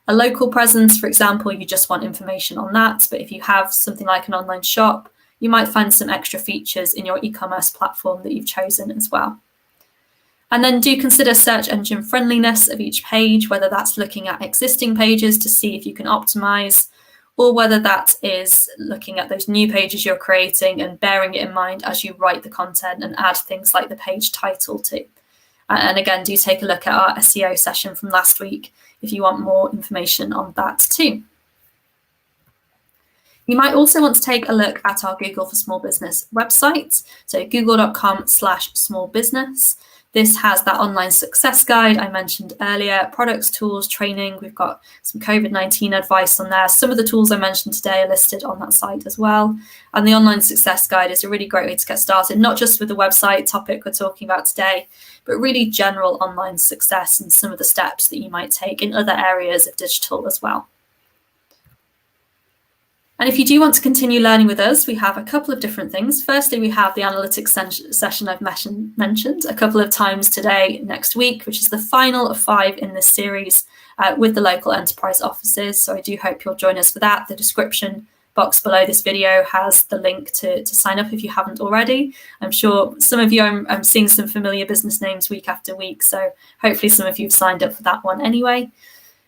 a local presence, for example, you just want information on that. But if you have something like an online shop, you might find some extra features in your e-commerce platform that you've chosen as well. And then do consider search engine friendliness of each page, whether that's looking at existing pages to see if you can optimize, or whether that is looking at those new pages you're creating and bearing it in mind as you write the content and add things like the page title too. And again, do take a look at our SEO session from last week if you want more information on that too. You might also want to take a look at our Google for Small Business website, so google.com/smallbusiness. This has that online success guide I mentioned earlier, products, tools, training. We've got some COVID-19 advice on there. Some of the tools I mentioned today are listed on that site as well. And the online success guide is a really great way to get started, not just with the website topic we're talking about today, but really general online success and some of the steps that you might take in other areas of digital as well. And if you do want to continue learning with us, we have a couple of different things. Firstly, we have the analytics session I've mentioned a couple of times today next week, which is the final of 5 in this series with the local enterprise offices. So I do hope you'll join us for that. The description box below this video has the link to sign up if you haven't already. I'm sure some of you, I'm seeing some familiar business names week after week. So hopefully some of you have signed up for that one anyway.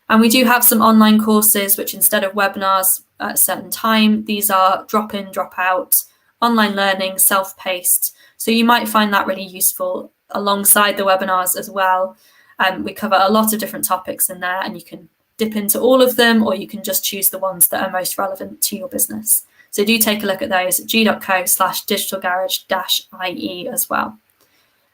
And we do have some online courses, which instead of webinars at a certain time, these are drop-in, drop-out, online learning, self-paced. So you might find that really useful alongside the webinars as well. We cover a lot of different topics in there, and you can dip into all of them, or you can just choose the ones that are most relevant to your business. So do take a look at those at g.co/digitalgarage-ie as well.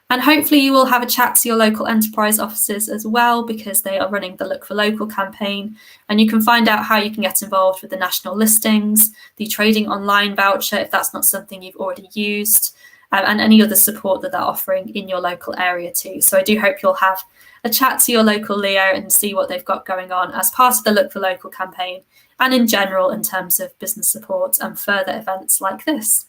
And hopefully you will have a chat to your local enterprise offices as well, because they are running the Look for Local campaign, and you can find out how you can get involved with the national listings, the Trading Online Voucher if that's not something you've already used, and any other support that they're offering in your local area too. So I do hope you'll have a chat to your local Leo and see what they've got going on as part of the Look for Local campaign, and in general in terms of business support and further events like this.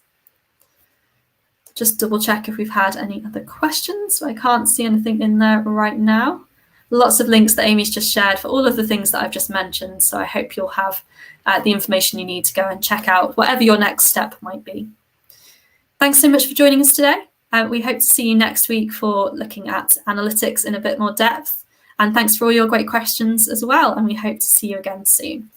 Just double check if we've had any other questions. I can't see anything in there right now. Lots of links that Amy's just shared for all of the things that I've just mentioned. So I hope you'll have the information you need to go and check out whatever your next step might be. Thanks so much for joining us today. We hope to see you next week for looking at analytics in a bit more depth. And thanks for all your great questions as well. And we hope to see you again soon.